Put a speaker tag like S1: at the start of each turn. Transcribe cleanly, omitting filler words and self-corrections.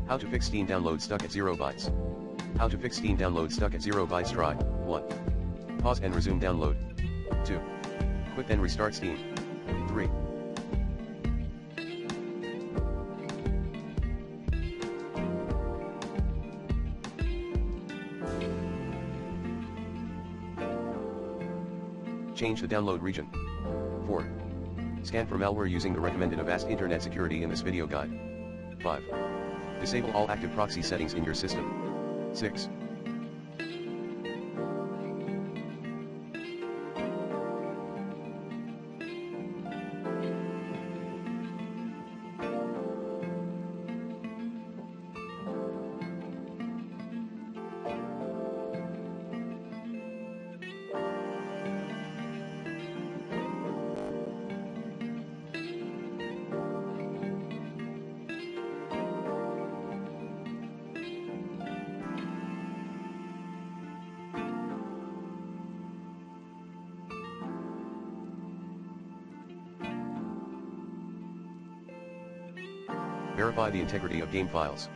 S1: How to fix Steam download stuck at 0 bytes. How to fix Steam download stuck at 0 bytes. Try 1. Pause and resume download. 2. Quit and restart Steam. 3. Change the download region. 4. Scan for malware using the recommended Avast Internet Security in this video guide. 5. Disable all active proxy settings in your system. 6. Verify the integrity of game files.